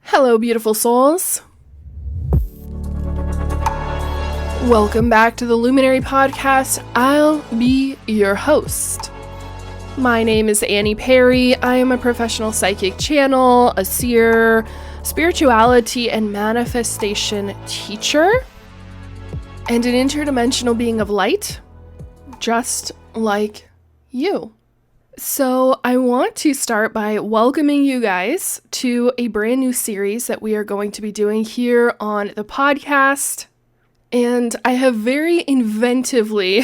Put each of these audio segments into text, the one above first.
Hello, beautiful souls. Welcome back to the Luminary Podcast. I'll be your host. My name is Annie Perry. I am a professional psychic channel, a seer, spirituality and manifestation teacher, and an interdimensional being of light, just like you. So I want to start by welcoming you guys to a brand new series that we are going to be doing here on the podcast. And I have very inventively,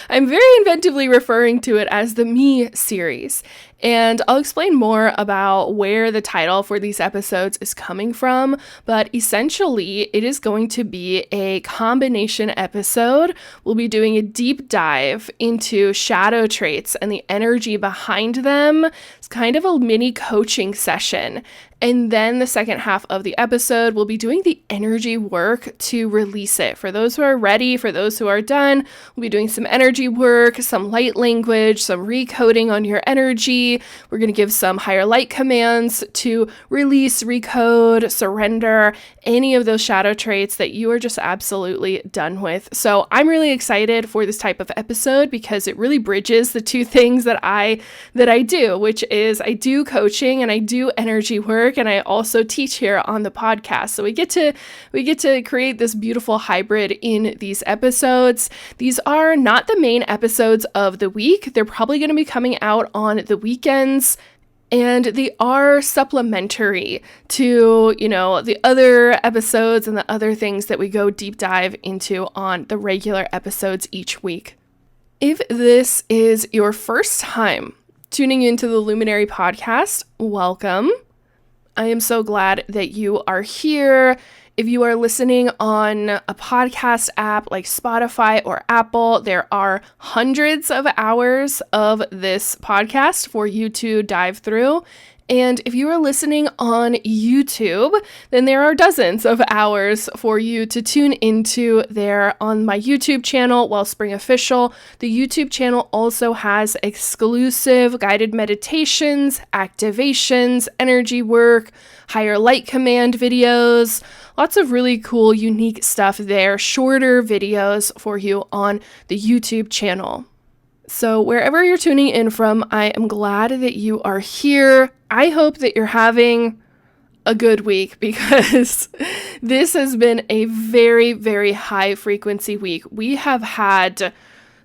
I'm very inventively referring to it as the Me series. And I'll explain more about where the title for these episodes is coming from, but essentially it is going to be a combination episode. We'll be doing a deep dive into shadow traits and the energy behind them. It's kind of a mini coaching session. And then the second half of the episode, we'll be doing the energy work to release it. For those who are ready, for those who are done, we'll be doing some energy work, some light language, some recoding on your energy. We're going to give some higher light commands to release, recode, surrender any of those shadow traits that you are just absolutely done with. So I'm really excited for this type of episode because it really bridges the two things that I do, which is I do coaching and I do energy work. And I also teach here on the podcast. So we get to create this beautiful hybrid in these episodes. These are not the main episodes of the week. They're probably going to be coming out on the weekends. And they are supplementary to, the other episodes and the other things that we go deep dive into on the regular episodes each week. If this is your first time tuning into the Luminary Podcast, welcome. I am so glad that you are here. If you are listening on a podcast app like Spotify or Apple, there are hundreds of hours of this podcast for you to dive through. And if you are listening on YouTube, then there are dozens of hours for you to tune into there on my YouTube channel, Wellspring Official. The YouTube channel also has exclusive guided meditations, activations, energy work, higher light command videos, lots of really cool, unique stuff there, shorter videos for you on the YouTube channel. So wherever you're tuning in from, I am glad that you are here. I hope that you're having a good week because this has been a very, very high frequency week. We have had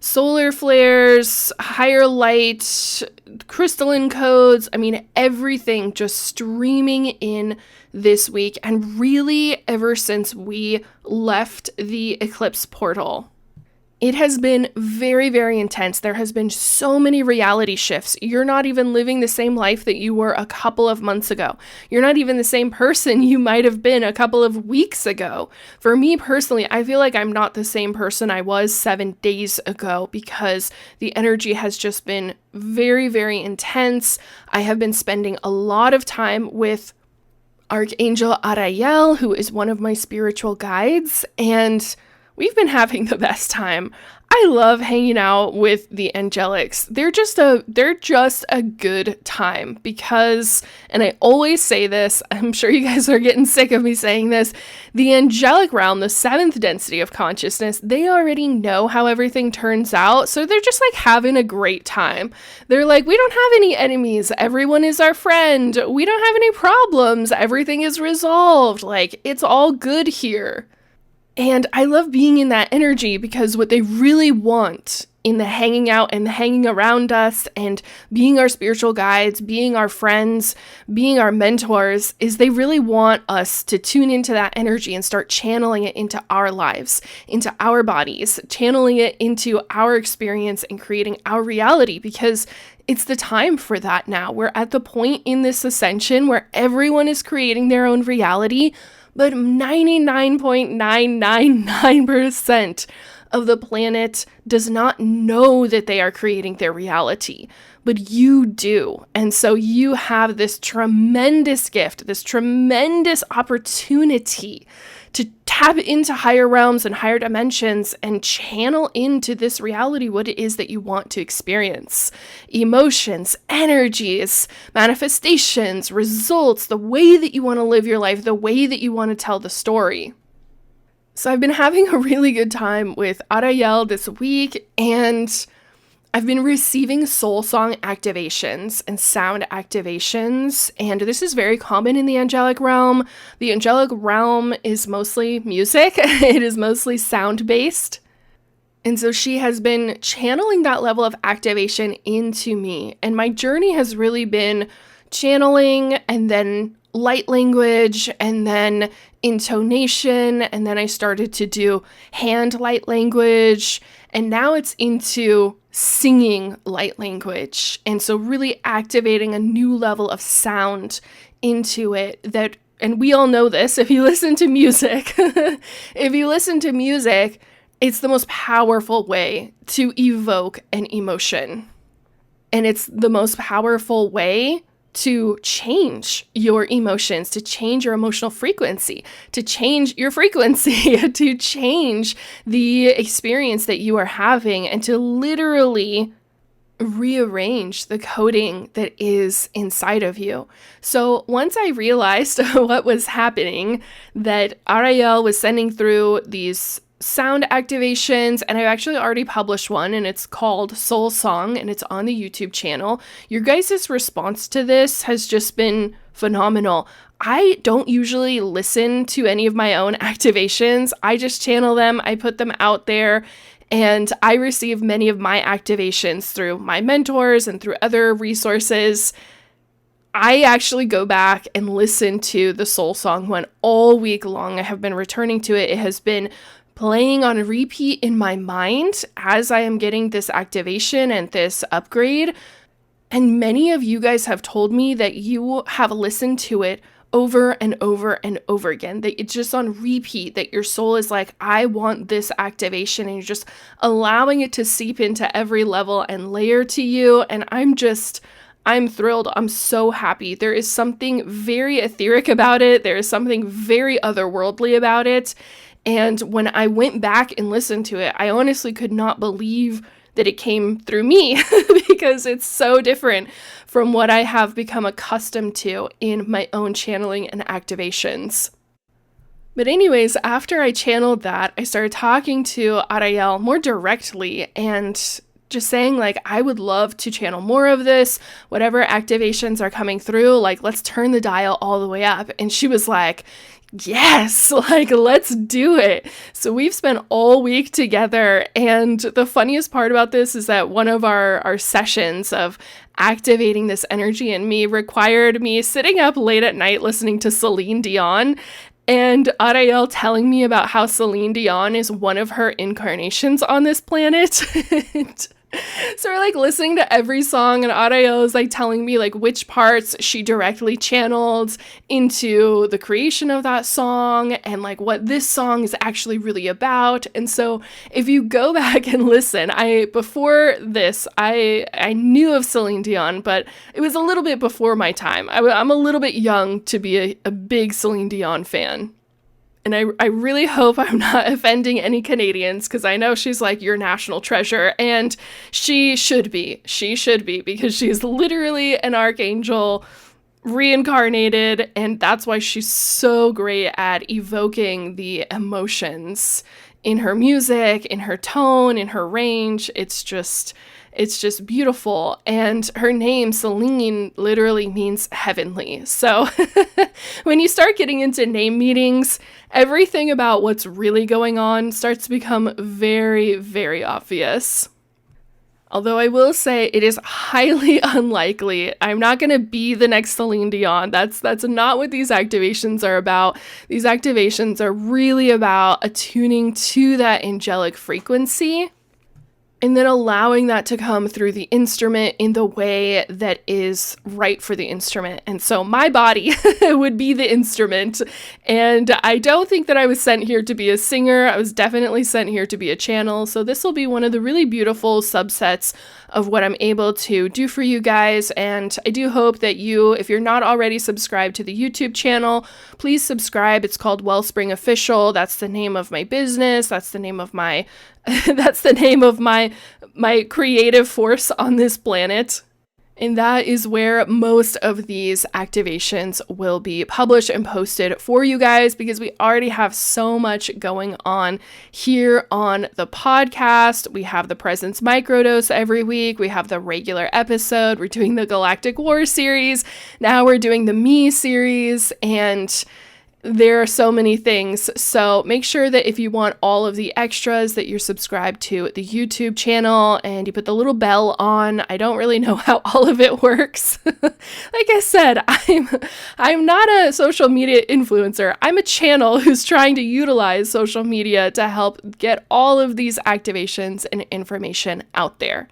solar flares, higher light, crystalline codes. Everything just streaming in this week. And really ever since we left the eclipse portal. It has been very, very intense. There has been so many reality shifts. You're not even living the same life that you were a couple of months ago. You're not even the same person you might have been a couple of weeks ago. For me personally, I feel like I'm not the same person I was 7 days ago because the energy has just been very, very intense. I have been spending a lot of time with Archangel Ariel, who is one of my spiritual guides, and we've been having the best time. I love hanging out with the angelics. They're just a good time because, and I always say this, I'm sure you guys are getting sick of me saying this, the angelic realm, the seventh density of consciousness, they already know how everything turns out. So they're just like having a great time. They're like, we don't have any enemies. Everyone is our friend. We don't have any problems. Everything is resolved. Like, it's all good here. And I love being in that energy because what they really want in the hanging out and the hanging around us and being our spiritual guides, being our friends, being our mentors, is they really want us to tune into that energy and start channeling it into our lives, into our bodies, channeling it into our experience and creating our reality because it's the time for that now. We're at the point in this ascension where everyone is creating their own reality, but 99.999% of the planet does not know that they are creating their reality, but you do. And so you have this tremendous gift, this tremendous opportunity to tap tap into higher realms and higher dimensions and channel into this reality what it is that you want to experience. Emotions, energies, manifestations, results, the way that you want to live your life, the way that you want to tell the story. So I've been having a really good time with Ariel this week, and I've been receiving soul song activations and sound activations, and this is very common in the angelic realm. The angelic realm is mostly music. It is mostly sound-based. And so she has been channeling that level of activation into me. And my journey has really been channeling, and then light language, and then intonation, and then I started to do hand light language, and now it's into singing light language. And so really activating a new level of sound into it that, and we all know this, if you listen to music, it's the most powerful way to evoke an emotion. And it's the most powerful way to change your emotions, to change your emotional frequency, to change your frequency, to change the experience that you are having, and to literally rearrange the coding that is inside of you. So once I realized what was happening, that Ariel was sending through these sound activations, and I've actually already published one, and it's called Soul Song, and it's on the YouTube channel. Your guys' response to this has just been phenomenal. I don't usually listen to any of my own activations. I just channel them, I put them out there, and I receive many of my activations through my mentors and through other resources. I actually go back and listen to the Soul Song one all week long. I have been returning to it. It has been playing on repeat in my mind as I am getting this activation and this upgrade. And many of you guys have told me that you have listened to it over and over and over again, that it's just on repeat, that your soul is like, I want this activation, and you're just allowing it to seep into every level and layer to you. And I'm thrilled. I'm so happy. There is something very etheric about it. There is something very otherworldly about it. And when I went back and listened to it, I honestly could not believe that it came through me because it's so different from what I have become accustomed to in my own channeling and activations. But anyways, after I channeled that, I started talking to Ariel more directly and just saying, like, I would love to channel more of this, whatever activations are coming through, like, let's turn the dial all the way up. And she was like, yes, like, let's do it. So we've spent all week together. And the funniest part about this is that one of our sessions of activating this energy in me required me sitting up late at night listening to Celine Dion, and Ariel telling me about how Celine Dion is one of her incarnations on this planet. So we're like listening to every song, and Ariel is like telling me like which parts she directly channeled into the creation of that song, and like what this song is actually really about. And so if you go back and listen, before this I knew of Celine Dion, but it was a little bit before my time. I'm a little bit young to be a big Celine Dion fan. And I really hope I'm not offending any Canadians, because I know she's like your national treasure, and she should be. She should be, because she's literally an archangel reincarnated, and that's why she's so great at evoking the emotions in her music, in her tone, in her range. It's just beautiful. And her name, Celine, literally means heavenly. So when you start getting into name meanings, everything about what's really going on starts to become very, very obvious. Although I will say it is highly unlikely. I'm not going to be the next Celine Dion. That's not what these activations are about. These activations are really about attuning to that angelic frequency and then allowing that to come through the instrument in the way that is right for the instrument. And so my body would be the instrument. And I don't think that I was sent here to be a singer. I was definitely sent here to be a channel. So this will be one of the really beautiful subsets of what I'm able to do for you guys. And I do hope that you, if you're not already subscribed to the YouTube channel, please subscribe. It's called Wellspring Official. That's the name of my business. That's the name of my my creative force on this planet. And that is where most of these activations will be published and posted for you guys, because we already have so much going on here on the podcast. We have the Presence Microdose every week. We have the regular episode. We're doing the Galactic War series. Now we're doing the Me series, and there are so many things. So make sure that if you want all of the extras, that you're subscribed to the YouTube channel and you put the little bell on. I don't really know how all of it works. Like I said, I'm not a social media influencer. I'm a channel who's trying to utilize social media to help get all of these activations and information out there.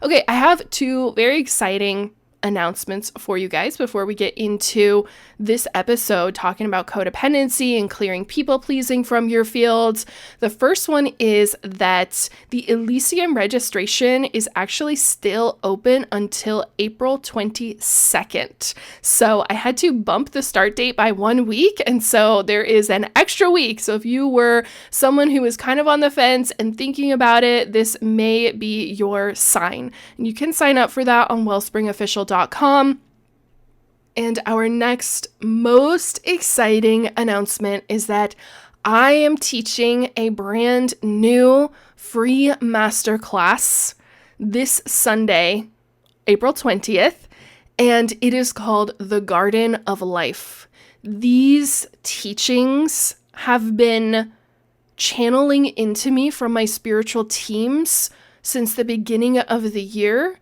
Okay, I have two very exciting announcements for you guys before we get into this episode talking about codependency and clearing people pleasing from your fields. The first one is that the Elysium registration is actually still open until April 22nd. So I had to bump the start date by 1 week, and so there is an extra week. So if you were someone who was kind of on the fence and thinking about it, this may be your sign. And you can sign up for that on wellspringofficial.com. And our next most exciting announcement is that I am teaching a brand new free masterclass this Sunday, April 20th, and it is called The Garden of Life. These teachings have been channeling into me from my spiritual teams since the beginning of the year.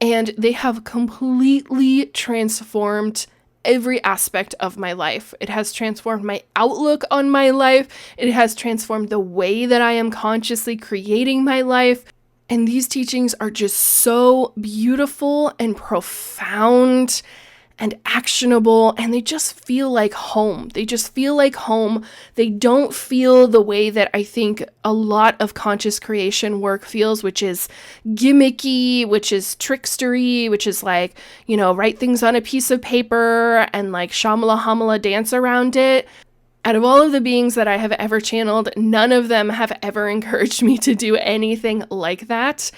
And they have completely transformed every aspect of my life. It has transformed my outlook on my life. It has transformed the way that I am consciously creating my life. And these teachings are just so beautiful and profound and actionable, and they just feel like home. They just feel like home. They don't feel the way that I think a lot of conscious creation work feels, which is gimmicky, which is trickstery, which is like, write things on a piece of paper and like shamala hamala dance around it. Out of all of the beings that I have ever channeled, none of them have ever encouraged me to do anything like that.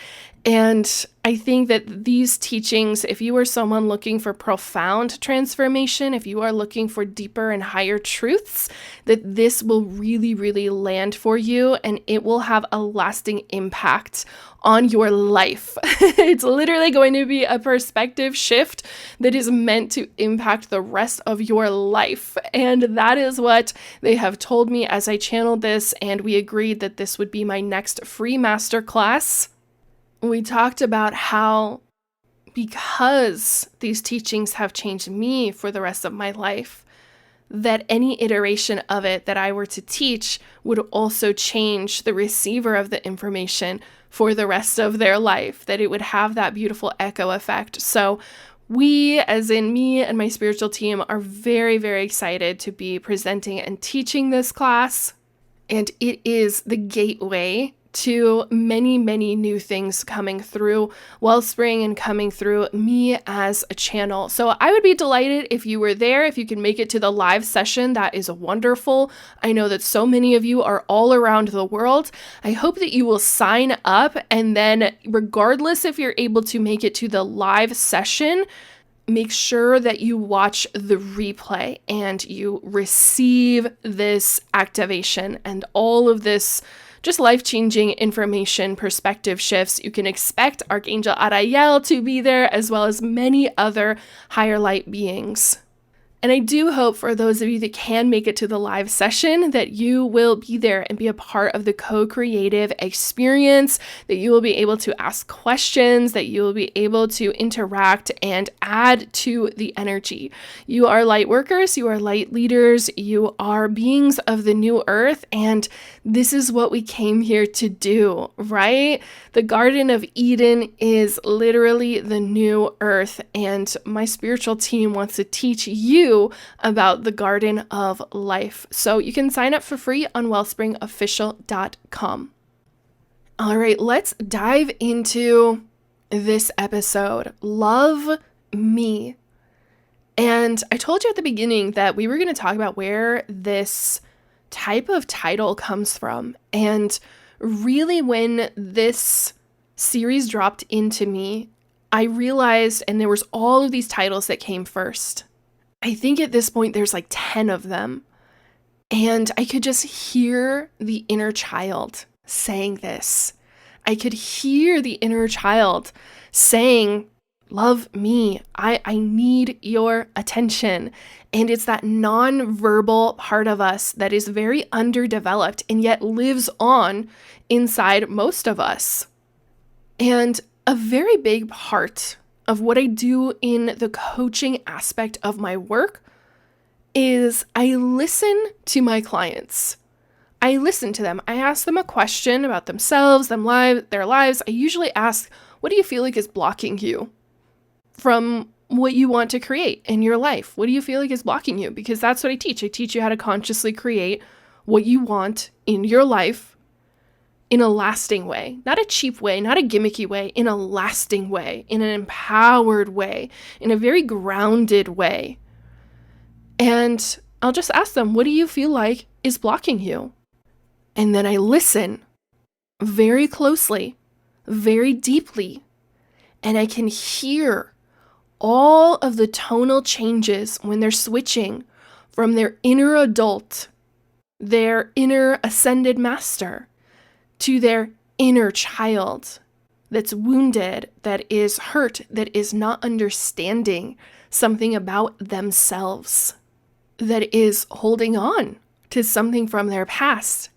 And I think that these teachings, if you are someone looking for profound transformation, if you are looking for deeper and higher truths, that this will really, really land for you, and it will have a lasting impact on your life. It's literally going to be a perspective shift that is meant to impact the rest of your life. And that is what they have told me as I channeled this, and we agreed that this would be my next free masterclass. We talked about how, because these teachings have changed me for the rest of my life, that any iteration of it that I were to teach would also change the receiver of the information for the rest of their life, that it would have that beautiful echo effect. So we, as in me and my spiritual team, are very, very excited to be presenting and teaching this class. And it is the gateway to many, many new things coming through Wellspring and coming through me as a channel. So I would be delighted if you were there, if you can make it to the live session. That is wonderful. I know that so many of you are all around the world. I hope that you will sign up, and then regardless if you're able to make it to the live session, make sure that you watch the replay and you receive this activation and all of this just life-changing information, perspective shifts. You can expect Archangel Ariel to be there, as well as many other higher light beings. And I do hope for those of you that can make it to the live session that you will be there and be a part of the co-creative experience, that you will be able to ask questions, that you will be able to interact and add to the energy. You are light workers, you are light leaders, you are beings of the new earth, and this is what we came here to do, right? The Garden of Eden is literally the new earth, and my spiritual team wants to teach you about the Garden of Life. So you can sign up for free on wellspringofficial.com. All right, let's dive into this episode. Love me. And I told you at the beginning that we were going to talk about where this type of title comes from. And really, when this series dropped into me, I realized, and there was all of these titles that came first. I think at this point there's like 10 of them. And I could just hear the inner child saying this. I could hear the inner child saying, love me. I need your attention. And it's that non-verbal part of us that is very underdeveloped and yet lives on inside most of us. And a very big part of what I do in the coaching aspect of my work is I listen to my clients. I listen to them. I ask them a question about themselves, their lives. I usually ask, what do you feel like is blocking you from what you want to create in your life? What do you feel like is blocking you? Because that's what I teach. I teach you how to consciously create what you want in your life in a lasting way, not a cheap way, not a gimmicky way, in a lasting way, in an empowered way, in a very grounded way. And I'll just ask them, what do you feel like is blocking you? And then I listen very closely, very deeply, and I can hear all of the tonal changes when they're switching from their inner adult, their inner ascended master, to their inner child that's wounded, that is hurt, that is not understanding something about themselves, that is holding on to something from their past.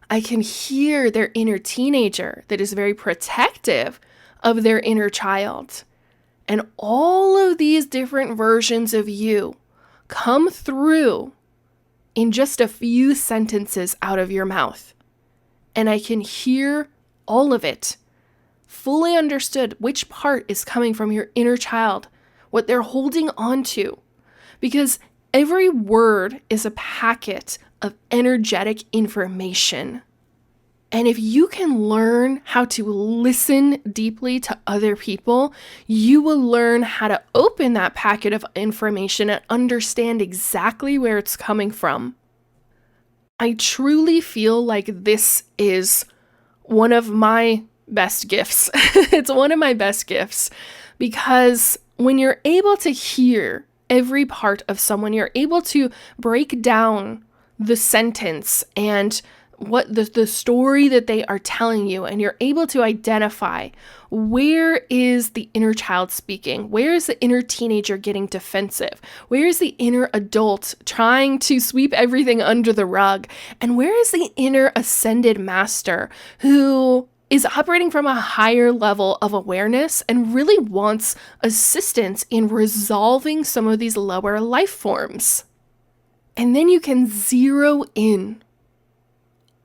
I can hear their inner teenager that is very protective of their inner child. And all of these different versions of you come through in just a few sentences out of your mouth. And I can hear all of it, fully understood which part is coming from your inner child, what they're holding on to. Because every word is a packet of energetic information. And if you can learn how to listen deeply to other people, you will learn how to open that packet of information and understand exactly where it's coming from. I truly feel like this is one of my best gifts. It's one of my best gifts because when you're able to hear every part of someone, you're able to break down the sentence and what the story that they are telling you, and you're able to identify where is the inner child speaking, where is the inner teenager getting defensive, where is the inner adult trying to sweep everything under the rug, and where is the inner ascended master who is operating from a higher level of awareness and really wants assistance in resolving some of these lower life forms. And then you can zero in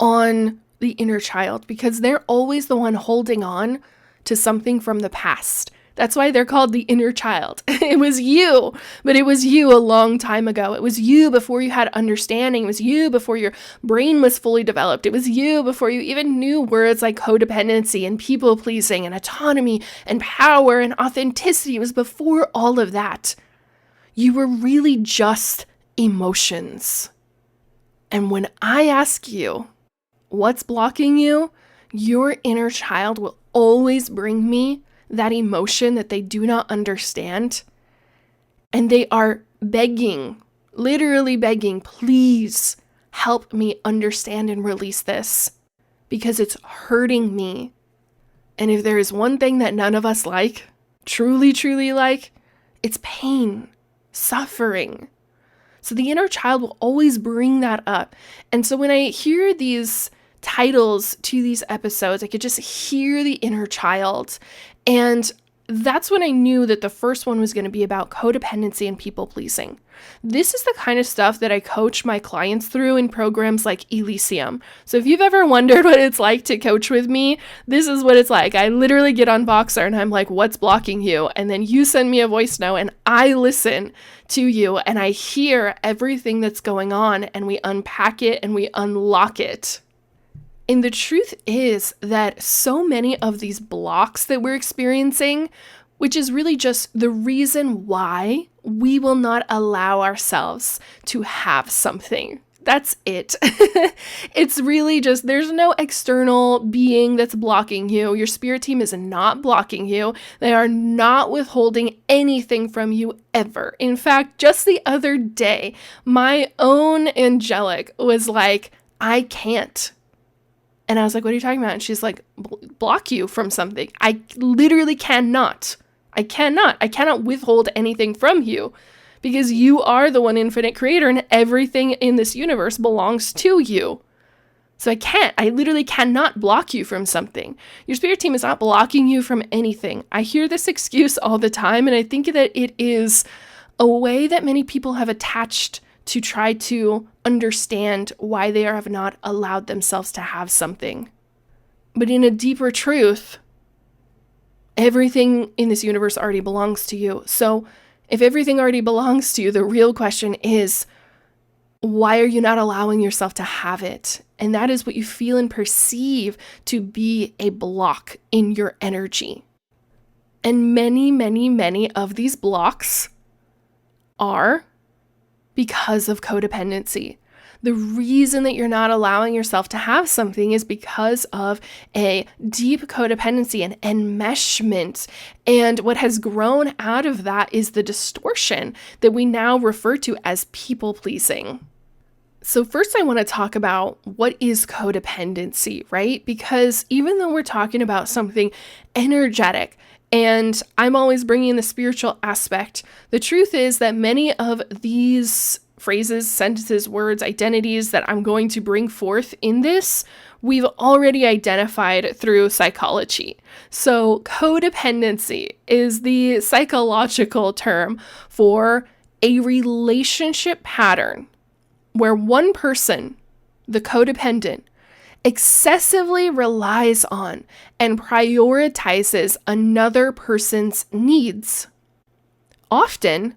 on the inner child because they're always the one holding on to something from the past. That's why they're called the inner child. It was you, but it was you a long time ago. It was you before you had understanding. It was you before your brain was fully developed. It was you before you even knew words like codependency and people pleasing and autonomy and power and authenticity. It was before all of that. You were really just emotions. And when I ask you, what's blocking you? Your inner child will always bring me that emotion that they do not understand. And they are begging, literally begging, please help me understand and release this because it's hurting me. And if there is one thing that none of us like, truly like, it's pain, suffering. So the inner child will always bring that up. And so when I hear these titles to these episodes, I could just hear the inner child. And that's when I knew that the first one was going to be about codependency and people pleasing. This is the kind of stuff that I coach my clients through in programs like Elysium. So if you've ever wondered what it's like to coach with me, this is what it's like. I literally get on Voxer and I'm like, what's blocking you? And then you send me a voice note and I listen to you and I hear everything that's going on and we unpack it and we unlock it. And the truth is that so many of these blocks that we're experiencing, which is really just the reason why we will not allow ourselves to have something. That's it. It's really just, there's no external being that's blocking you. Your spirit team is not blocking you. They are not withholding anything from you ever. In fact, just the other day, my own angelic was like, I can't. And I was like, what are you talking about? And she's like, block you from something. I literally cannot. I cannot withhold anything from you because you are the one infinite creator and everything in this universe belongs to you. So I literally cannot block you from something. Your spirit team is not blocking you from anything. I hear this excuse all the time, and I think that it is a way that many people have attached to try to understand why they have not allowed themselves to have something. But in a deeper truth, everything in this universe already belongs to you. So if everything already belongs to you, the real question is, why are you not allowing yourself to have it? And that is what you feel and perceive to be a block in your energy. And many, many, many of these blocks are because of codependency. The reason that you're not allowing yourself to have something is because of a deep codependency and enmeshment. And what has grown out of that is the distortion that we now refer to as people pleasing. So first I want to talk about what is codependency, right? Because even though we're talking about something energetic, and I'm always bringing in the spiritual aspect, the truth is that many of these phrases, sentences, words, identities that I'm going to bring forth in this, we've already identified through psychology. So codependency is the psychological term for a relationship pattern where one person, the codependent, excessively relies on and prioritizes another person's needs, often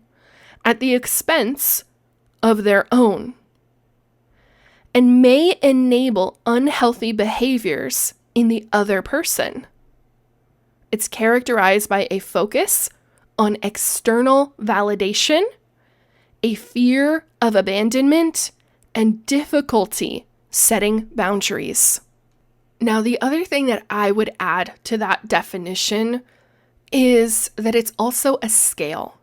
at the expense of their own, and may enable unhealthy behaviors in the other person. It's characterized by a focus on external validation, a fear of abandonment, and difficulty setting boundaries. Now, the other thing that I would add to that definition is that it's also a scale.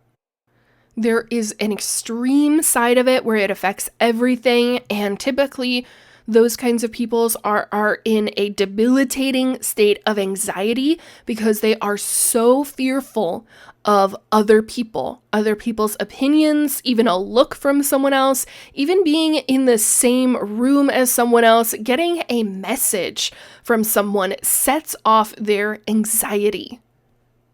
There is an extreme side of it where it affects everything, and typically those kinds of peoples are in a debilitating state of anxiety because they are so fearful of other people, other people's opinions, even a look from someone else, even being in the same room as someone else, getting a message from someone sets off their anxiety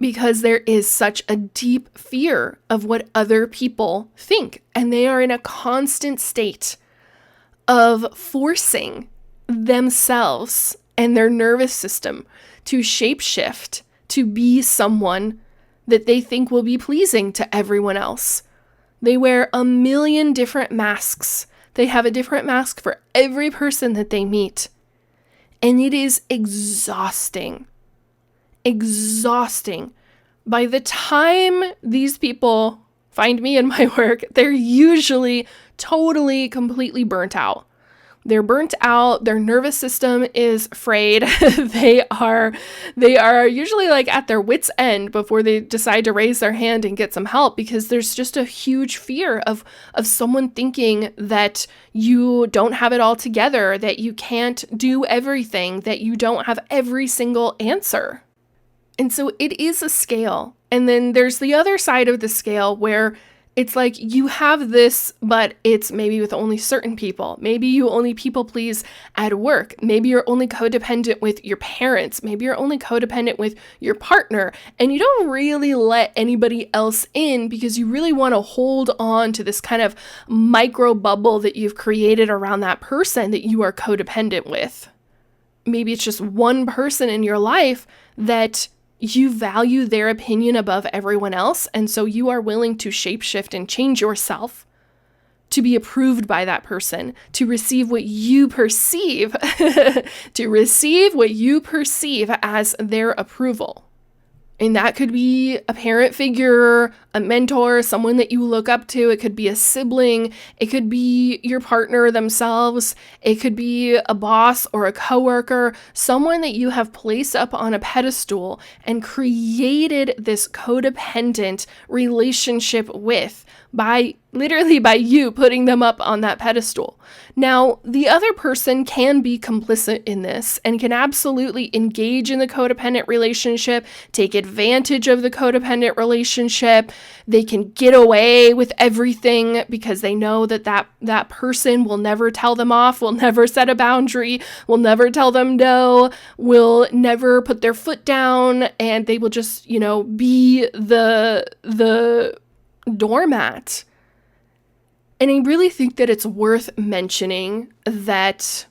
because there is such a deep fear of what other people think, and they are in a constant state of forcing themselves and their nervous system to shapeshift to be someone that they think will be pleasing to everyone else. They wear a million different masks. They have a different mask for every person that they meet. And it is exhausting. Exhausting. By the time these people find me in my work, they're usually totally, completely burnt out. They're burnt out. Their nervous system is frayed. They are usually like at their wits' end before they decide to raise their hand and get some help, because there's just a huge fear of someone thinking that you don't have it all together, that you can't do everything, that you don't have every single answer. And so it is a scale. And then there's the other side of the scale where It's like you have this, but it's maybe with only certain people. Maybe you only people please at work. Maybe you're only codependent with your parents. Maybe you're only codependent with your partner. And you don't really let anybody else in because you really want to hold on to this kind of micro bubble that you've created around that person that you are codependent with. Maybe it's just one person in your life that you value their opinion above everyone else, and so you are willing to shapeshift and change yourself to be approved by that person, to receive what you perceive, as their approval. And that could be a parent figure, a mentor, someone that you look up to. It could be a sibling. It could be your partner themselves. It could be a boss or a coworker, someone that you have placed up on a pedestal and created this codependent relationship with by you putting them up on that pedestal. Now, the other person can be complicit in this and can absolutely engage in the codependent relationship, take advantage of the codependent relationship. They can get away with everything because they know that person will never tell them off, will never set a boundary, will never tell them no, will never put their foot down, and they will just, be the doormat. And I really think that it's worth mentioning that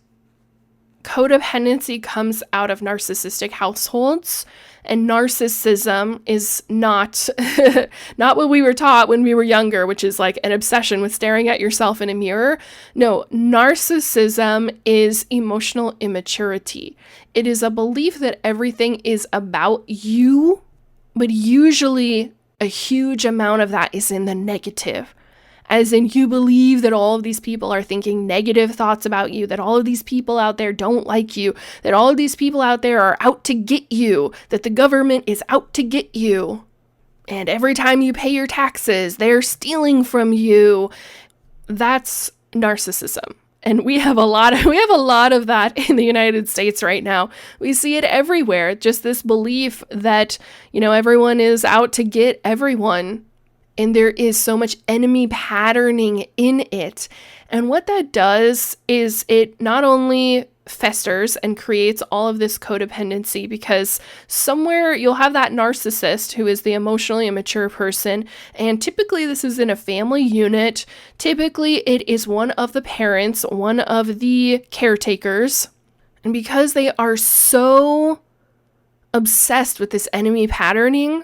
codependency comes out of narcissistic households, and narcissism is not not what we were taught when we were younger, which is like an obsession with staring at yourself in a mirror. No, narcissism is emotional immaturity. It is a belief that everything is about you, but usually a huge amount of that is in the negative. As in, you believe that all of these people are thinking negative thoughts about you, that all of these people out there don't like you, that all of these people out there are out to get you, that the government is out to get you. And every time you pay your taxes, they're stealing from you. That's narcissism. And we have a lot of that in the United States right now. We see it everywhere. Just this belief that, everyone is out to get everyone. And there is so much enemy patterning in it. And what that does is it not only festers and creates all of this codependency, because somewhere you'll have that narcissist who is the emotionally immature person. And typically this is in a family unit. Typically it is one of the parents, one of the caretakers. And because they are so obsessed with this enemy patterning,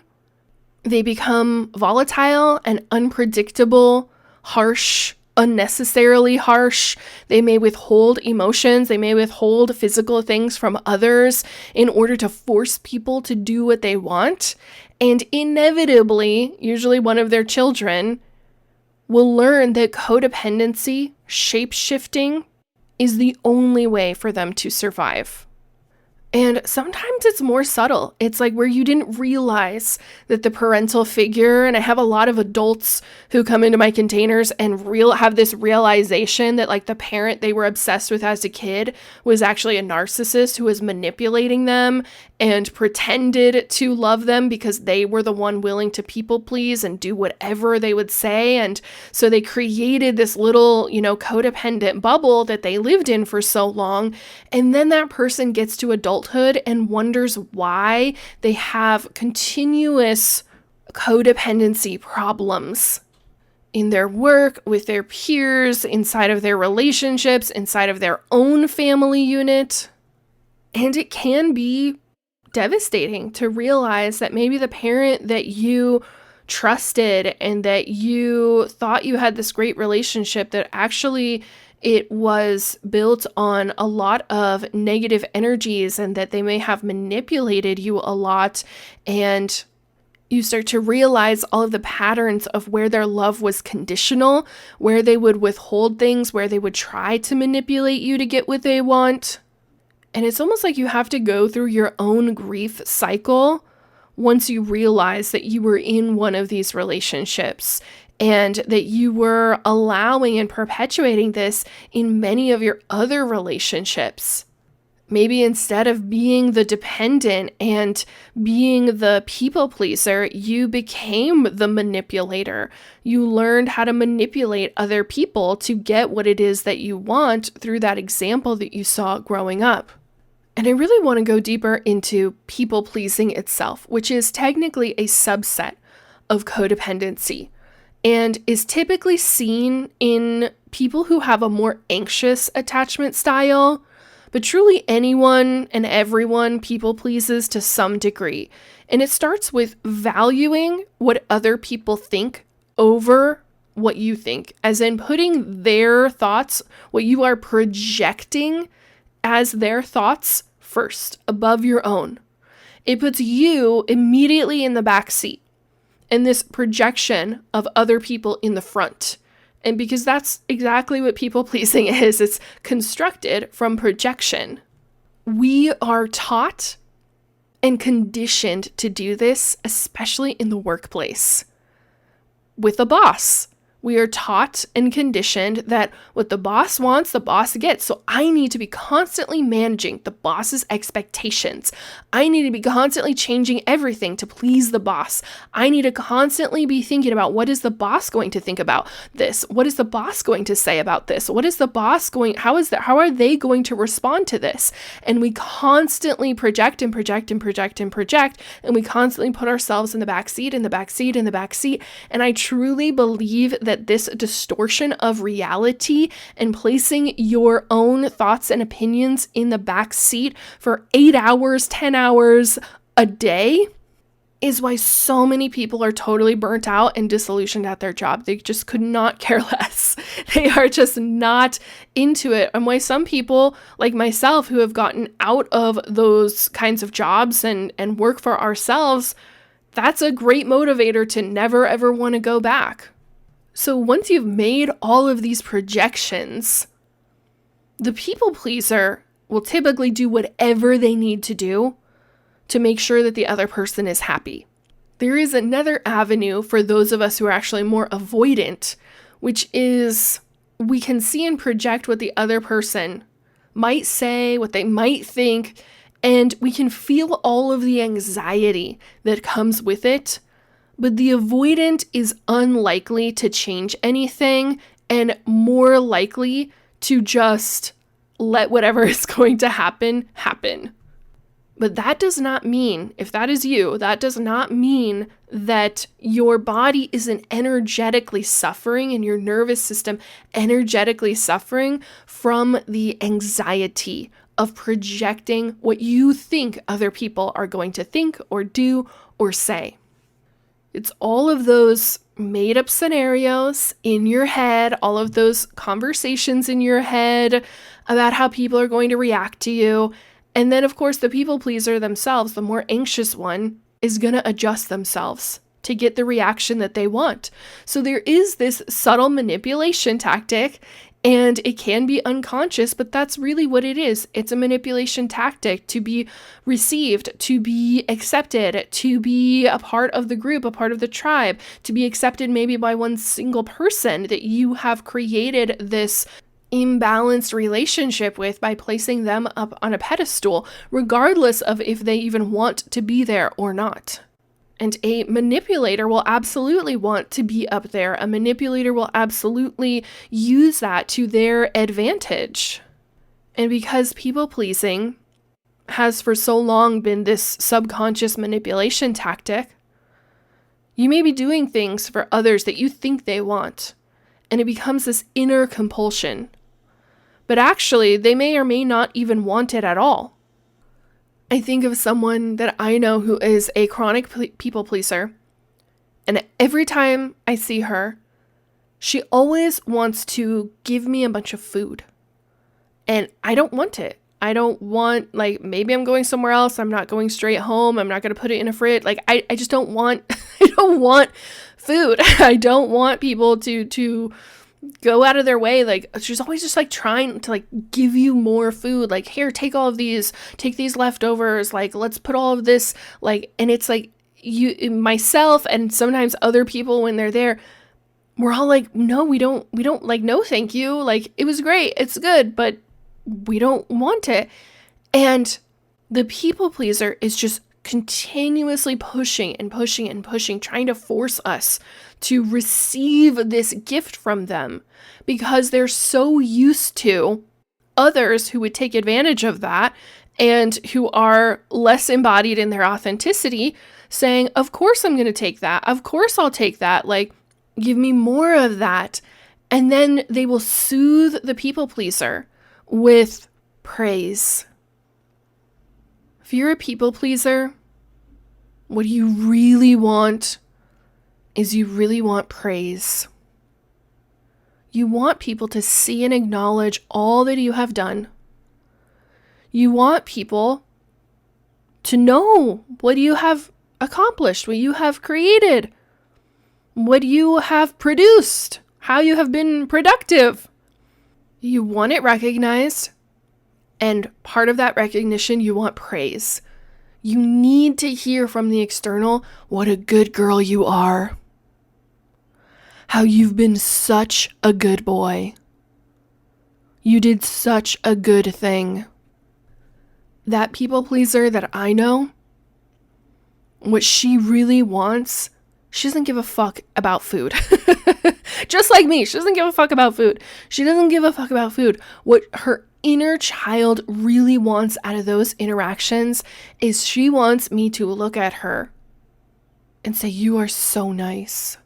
they become volatile and unpredictable, harsh, unnecessarily harsh. They may withhold emotions. They may withhold physical things from others in order to force people to do what they want. And inevitably, usually one of their children will learn that codependency, shape-shifting, is the only way for them to survive. And sometimes it's more subtle. It's like where you didn't realize that the parental figure, and I have a lot of adults who come into my containers and have this realization that like the parent they were obsessed with as a kid was actually a narcissist who was manipulating them and pretended to love them because they were the one willing to people please and do whatever they would say. And so they created this little, codependent bubble that they lived in for so long. And then that person gets to adulthood and wonders why they have continuous codependency problems in their work, with their peers, inside of their relationships, inside of their own family unit. And it can be devastating to realize that maybe the parent that you trusted and that you thought you had this great relationship, that actually it was built on a lot of negative energies and that they may have manipulated you a lot. And you start to realize all of the patterns of where their love was conditional, where they would withhold things, where they would try to manipulate you to get what they want. And it's almost like you have to go through your own grief cycle once you realize that you were in one of these relationships and that you were allowing and perpetuating this in many of your other relationships. Maybe instead of being the dependent and being the people pleaser, you became the manipulator. You learned how to manipulate other people to get what it is that you want through that example that you saw growing up. And I really want to go deeper into people pleasing itself, which is technically a subset of codependency and is typically seen in people who have a more anxious attachment style. But truly anyone and everyone people pleases to some degree. And it starts with valuing what other people think over what you think, as in putting their thoughts, what you are projecting as their thoughts first, above your own. It puts you immediately in the back seat, and this projection of other people in the front. And because that's exactly what people pleasing is, it's constructed from projection. We are taught and conditioned to do this, especially in the workplace. With a boss, we are taught and conditioned that what the boss wants, the boss gets. So I need to be constantly managing the boss's expectations. I need to be constantly changing everything to please the boss. I need to constantly be thinking about what is the boss going to think about this? What is the boss going to say about this? What is the boss how are they going to respond to this? And we constantly project and project and project and project, and we constantly put ourselves in the back seat, in the back seat, in the back seat. And I truly believe that this distortion of reality and placing your own thoughts and opinions in the back seat for 8 hours, 10 hours a day is why so many people are totally burnt out and disillusioned at their job. They just could not care less. They are just not into it. And why some people like myself who have gotten out of those kinds of jobs and work for ourselves, that's a great motivator to never ever want to go back. So once you've made all of these projections, the people pleaser will typically do whatever they need to do to make sure that the other person is happy. There is another avenue for those of us who are actually more avoidant, which is we can see and project what the other person might say, what they might think, and we can feel all of the anxiety that comes with it. But the avoidant is unlikely to change anything and more likely to just let whatever is going to happen. But that does not mean, if that is you, that does not mean that your body isn't energetically suffering and your nervous system energetically suffering from the anxiety of projecting what you think other people are going to think or do or say. It's all of those made up scenarios in your head, all of those conversations in your head about how people are going to react to you. And then, of course, the people pleaser themselves, the more anxious one, is going to adjust themselves to get the reaction that they want. So there is this subtle manipulation tactic, and it can be unconscious, but that's really what it is. It's a manipulation tactic to be received, to be accepted, to be a part of the group, a part of the tribe, to be accepted maybe by one single person that you have created this imbalanced relationship with by placing them up on a pedestal, regardless of if they even want to be there or not. And a manipulator will absolutely want to be up there. A manipulator will absolutely use that to their advantage. And because people pleasing has for so long been this subconscious manipulation tactic, you may be doing things for others that you think they want, and it becomes this inner compulsion. But actually, they may or may not even want it at all. I think of someone that I know who is a chronic people pleaser, and every time I see her, she always wants to give me a bunch of food, and I don't want it. I don't want, maybe I'm going somewhere else. I'm not going straight home. I'm not going to put it in a fridge. I just don't want, I don't want food. I don't want people to go out of their way. She's always just trying to give you more food. Here, take all of these, take these leftovers. Let's put all of this, and it's you, myself, and sometimes other people when they're there, we're all no, we don't, no, thank you. It was great. It's good, but we don't want it. And the people pleaser is just continuously pushing and pushing and pushing, trying to force us to receive this gift from them because they're so used to others who would take advantage of that and who are less embodied in their authenticity saying, of course I'm going to take that. Of course I'll take that. Like, give me more of that. And then they will soothe the people pleaser with praise. If you're a people pleaser, what you really want is you really want praise. You want people to see and acknowledge all that you have done. You want people to know what you have accomplished, what you have created, what you have produced, how you have been productive. You want it recognized. And part of that recognition, you want praise. You need to hear from the external what a good girl you are. How you've been such a good boy. You did such a good thing. That people pleaser that I know, what she really wants, she doesn't give a fuck about food. Just like me, she doesn't give a fuck about food. She doesn't give a fuck about food. What her inner child really wants out of those interactions is she wants me to look at her and say, you are so nice.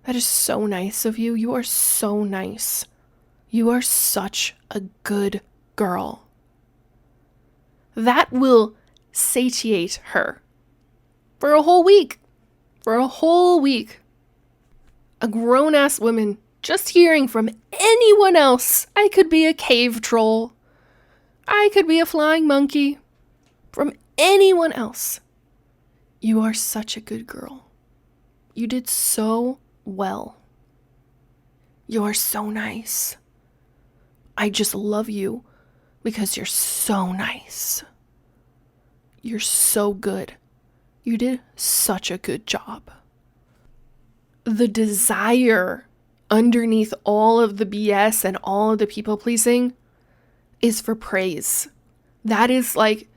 That is so nice of you. You are so nice. You are such a good girl. That will satiate her for a whole week. For a whole week. A grown-ass woman just hearing from anyone else, I could be a cave troll. I could be a flying monkey. From anyone else. You are such a good girl. You did so well. You are so nice. I just love you because you're so nice. You're so good. You did such a good job. The desire underneath all of the BS and all of the people pleasing is for praise. That is like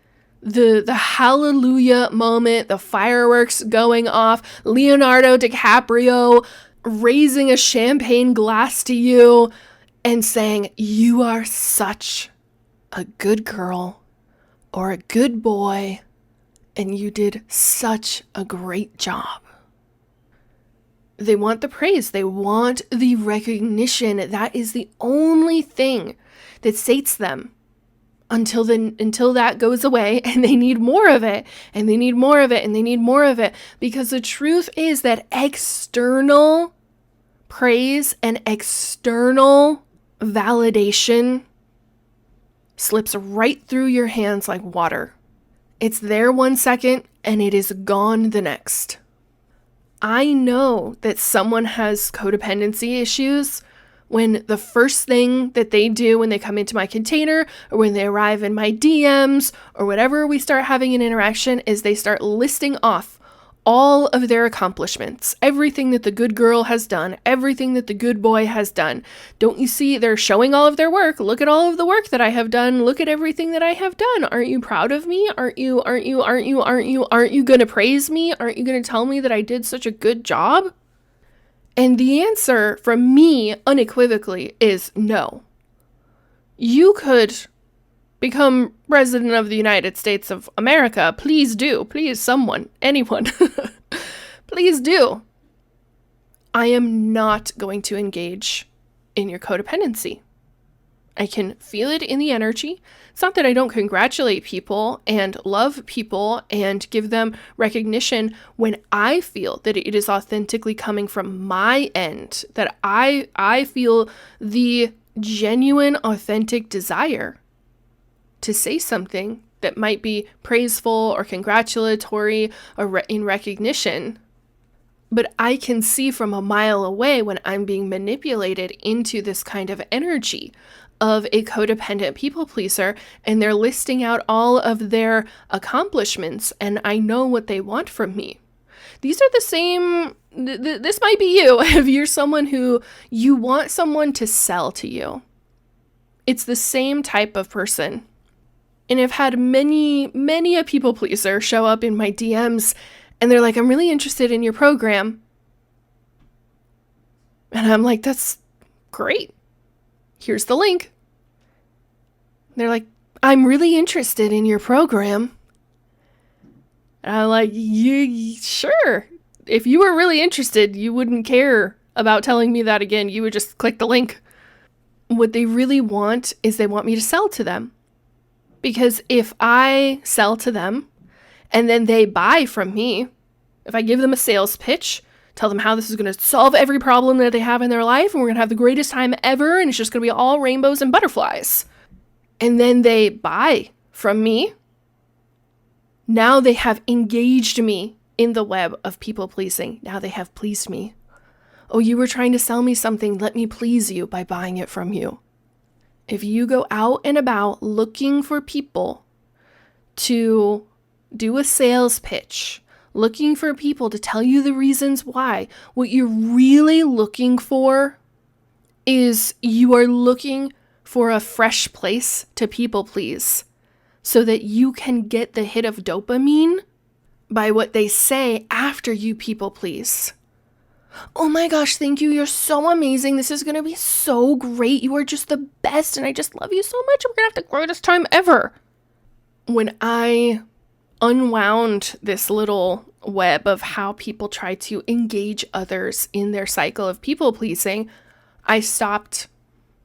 the hallelujah moment, the fireworks going off, Leonardo DiCaprio raising a champagne glass to you and saying, you are such a good girl or a good boy, and you did such a great job. They want the praise. They want the recognition. That is the only thing that sates them until that goes away, and they need more of it, and they need more of it, and they need more of it. Because the truth is that external praise and external validation slips right through your hands like water. It's there 1 second, and it is gone the next. I know that someone has codependency issues when the first thing that they do when they come into my container or when they arrive in my DMs or whatever we start having an interaction is they start listing off all of their accomplishments, everything that the good girl has done, everything that the good boy has done. Don't you see they're showing all of their work? Look at all of the work that I have done. Look at everything that I have done. Aren't you proud of me? Aren't you going to praise me? Aren't you going to tell me that I did such a good job? And the answer from me unequivocally is no. You could become president of the United States of America. Please do. Please, someone, anyone. Please do. I am not going to engage in your codependency. I can feel it in the energy. It's not that I don't congratulate people and love people and give them recognition when I feel that it is authentically coming from my end, that I feel the genuine, authentic desire to say something that might be praiseful or congratulatory or in recognition. But I can see from a mile away when I'm being manipulated into this kind of energy of a codependent people pleaser, and they're listing out all of their accomplishments, and I know what they want from me. These are the same, this might be you, if you're someone who you want someone to sell to you. It's the same type of person. And I've had many a people pleaser show up in my DMs and they're like, I'm really interested in your program. And I'm like, that's great. Here's the link. They're like, I'm really interested in your program. And I'm like, sure. If you were really interested, you wouldn't care about telling me that again. You would just click the link. What they really want is they want me to sell to them. Because if I sell to them and then they buy from me, if I give them a sales pitch, tell them how this is going to solve every problem that they have in their life and we're going to have the greatest time ever and it's just going to be all rainbows and butterflies. And then they buy from me. Now they have engaged me in the web of people pleasing. Now they have pleased me. Oh, you were trying to sell me something. Let me please you by buying it from you. If you go out and about looking for people to do a sales pitch, looking for people to tell you the reasons why, what you're really looking for is you are looking for a fresh place to people please so that you can get the hit of dopamine by what they say after you people please. Oh my gosh, thank you. You're so amazing. This is going to be so great. You are just the best and I just love you so much. We're going to have the greatest time ever. When I unwound this little web of how people try to engage others in their cycle of people pleasing, I stopped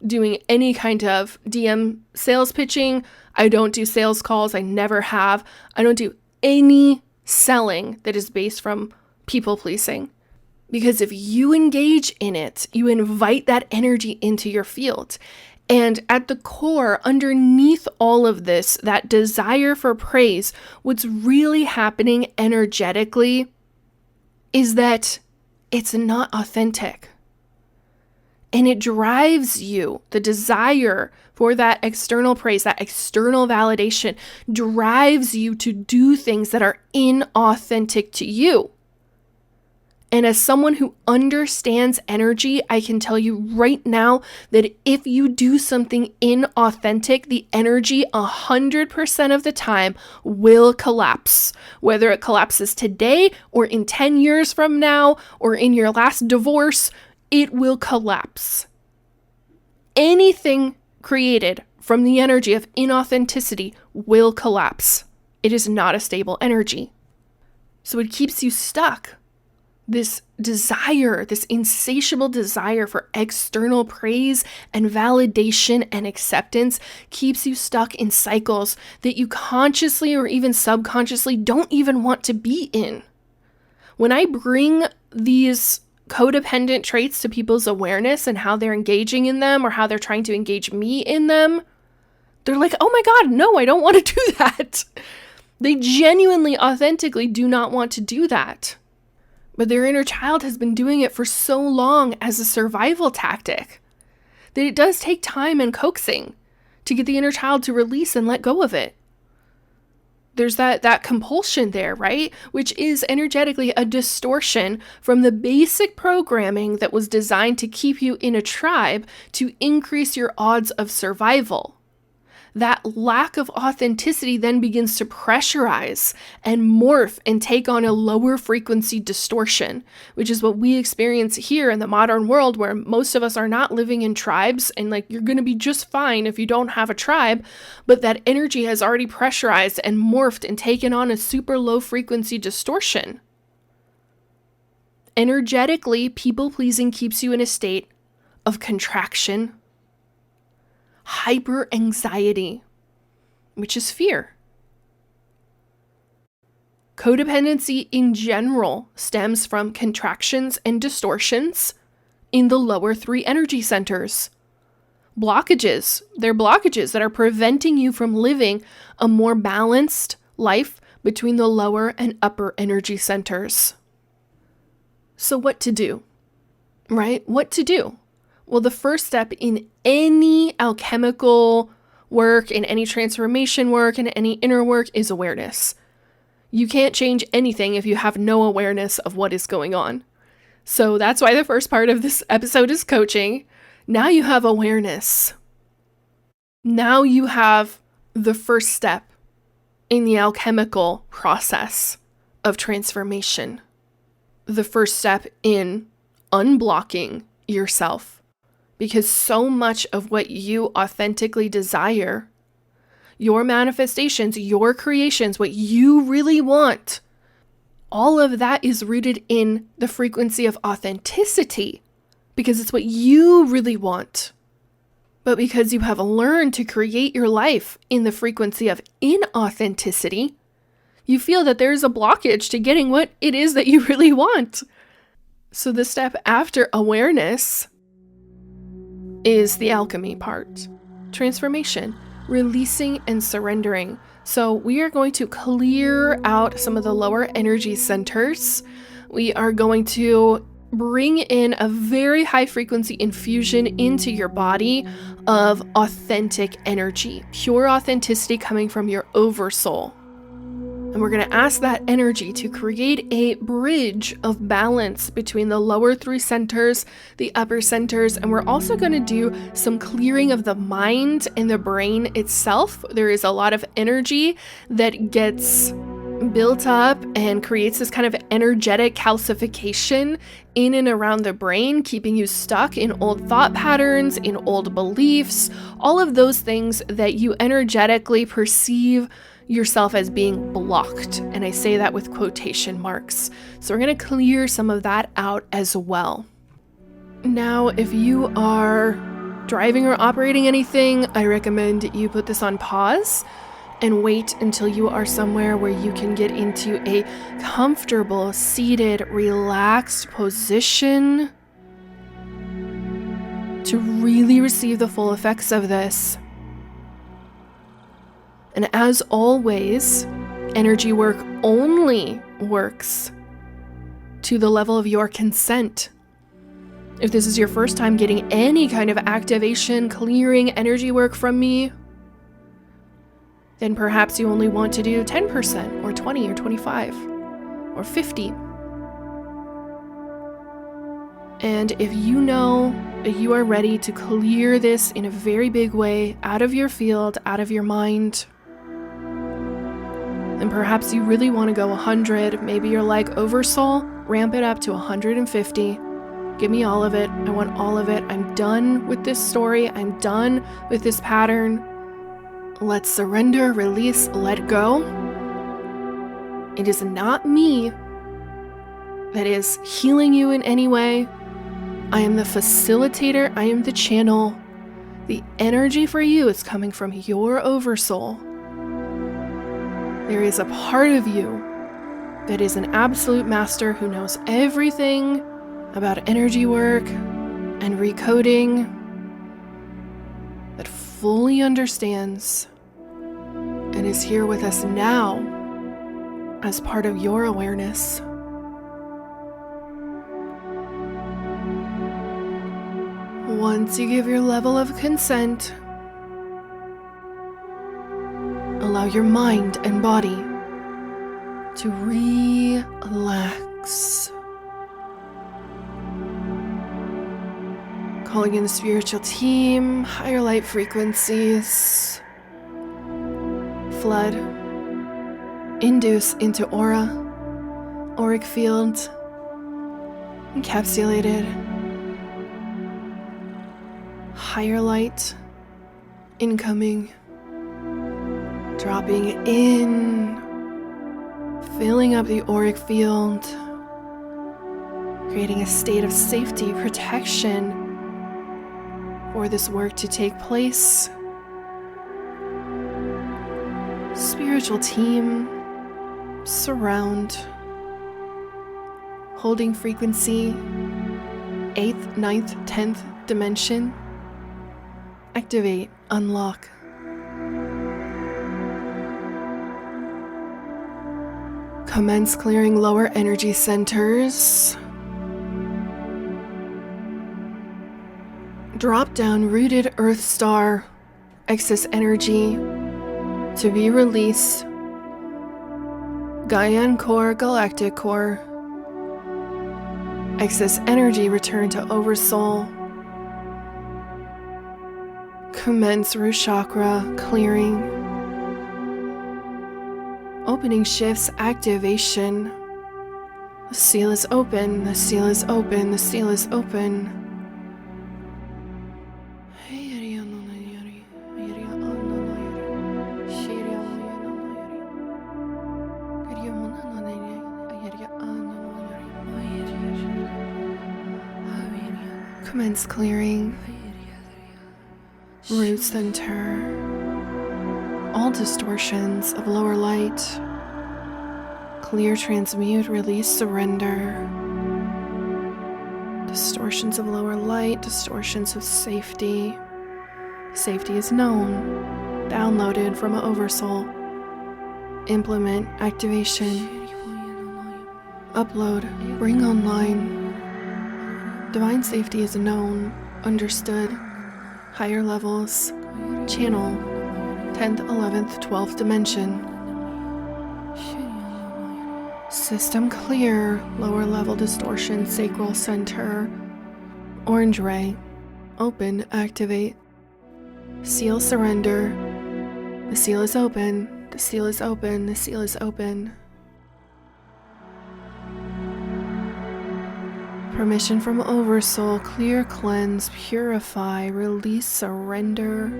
doing any kind of DM sales pitching. I don't do sales calls. I never have. I don't do any selling that is based from people pleasing. Because if you engage in it, you invite that energy into your field. And at the core, underneath all of this, that desire for praise, what's really happening energetically is that it's not authentic. And it drives you, the desire for that external praise, that external validation, drives you to do things that are inauthentic to you. And as someone who understands energy, I can tell you right now that if you do something inauthentic, the energy 100% of the time will collapse. Whether it collapses today or in 10 years from now or in your last divorce, it will collapse. Anything created from the energy of inauthenticity will collapse. It is not a stable energy. So it keeps you stuck. This desire, this insatiable desire for external praise and validation and acceptance keeps you stuck in cycles that you consciously or even subconsciously don't even want to be in. When I bring these codependent traits to people's awareness and how they're engaging in them or how they're trying to engage me in them, they're like, oh my God, no, I don't want to do that. They genuinely, authentically do not want to do that. But their inner child has been doing it for so long as a survival tactic that it does take time and coaxing to get the inner child to release and let go of it. There's that compulsion there, right? Which is energetically a distortion from the basic programming that was designed to keep you in a tribe to increase your odds of survival. That lack of authenticity then begins to pressurize and morph and take on a lower frequency distortion, which is what we experience here in the modern world where most of us are not living in tribes and like you're going to be just fine if you don't have a tribe, but that energy has already pressurized and morphed and taken on a super low frequency distortion. Energetically, people pleasing keeps you in a state of contraction, hyper anxiety, which is fear. Codependency in general stems from contractions and distortions in the lower 3 energy centers. Blockages. They're blockages that are preventing you from living a more balanced life between the lower and upper energy centers. So what to do, right? What to do? Well, the first step in any alchemical work, in any transformation work, in any inner work is awareness. You can't change anything if you have no awareness of what is going on. So that's why the first part of this episode is coaching. Now you have awareness. Now you have the first step in the alchemical process of transformation. The first step in unblocking yourself, because so much of what you authentically desire, your manifestations, your creations, what you really want, all of that is rooted in the frequency of authenticity, because it's what you really want. But because you have learned to create your life in the frequency of inauthenticity, you feel that there's a blockage to getting what it is that you really want. So the step after awareness is the alchemy part. Transformation, releasing and surrendering. So we are going to clear out some of the lower energy centers. We are going to bring in a very high frequency infusion into your body of authentic energy, pure authenticity coming from your oversoul. And we're going to ask that energy to create a bridge of balance between the lower three centers, the upper centers, and we're also going to do some clearing of the mind and the brain itself. There is a lot of energy that gets built up and creates this kind of energetic calcification in and around the brain, keeping you stuck in old thought patterns, in old beliefs, all of those things that you energetically perceive yourself as being blocked. And I say that with quotation marks. So we're going to clear some of that out as well. Now, if you are driving or operating anything, I recommend you put this on pause and wait until you are somewhere where you can get into a comfortable, seated, relaxed position to really receive the full effects of this. And as always, energy work only works to the level of your consent. If this is your first time getting any kind of activation, clearing energy work from me, then perhaps you only want to do 10% or 20 or 25 or 50. And if you know that you are ready to clear this in a very big way out of your field, out of your mind, and perhaps you really want to go 100, maybe you're like Oversoul, ramp it up to 150. Give me all of it. I want all of it. I'm done with this story. I'm done with this pattern. Let's surrender, release, let go. It is not me that is healing you in any way. I am the facilitator. I am the channel. The energy for you is coming from your Oversoul. There is a part of you that is an absolute master who knows everything about energy work and recoding, that fully understands and is here with us now as part of your awareness. Once you give your level of consent, allow your mind and body to relax. Calling in the spiritual team, higher light frequencies, flood, induce into aura, auric field, encapsulated, higher light, incoming, dropping in, filling up the auric field, creating a state of safety, protection for this work to take place. Spiritual team, surround, holding frequency, 8th, 9th, 10th dimension, activate, unlock. Commence clearing lower energy centers. Drop down rooted earth star, excess energy to be released. Gaian core, galactic core. Excess energy return to Oversoul. Commence root chakra clearing. opening shifts, activation. The seal is open, the seal is open, the seal is open. Commence clearing. Root center. All distortions of lower light. Clear, transmute, release, surrender. Distortions of lower light, distortions of safety. Safety is known. Downloaded from an oversoul. Implement, activation. Upload, bring online. Divine safety is known, understood. Higher levels. Channel. 10th, 11th, 12th dimension. System clear. Lower level distortion. Sacral center. Orange ray. Open. Activate. Seal surrender. The seal is open. The seal is open. The seal is open. Permission from Oversoul. Clear, cleanse, purify, release, surrender.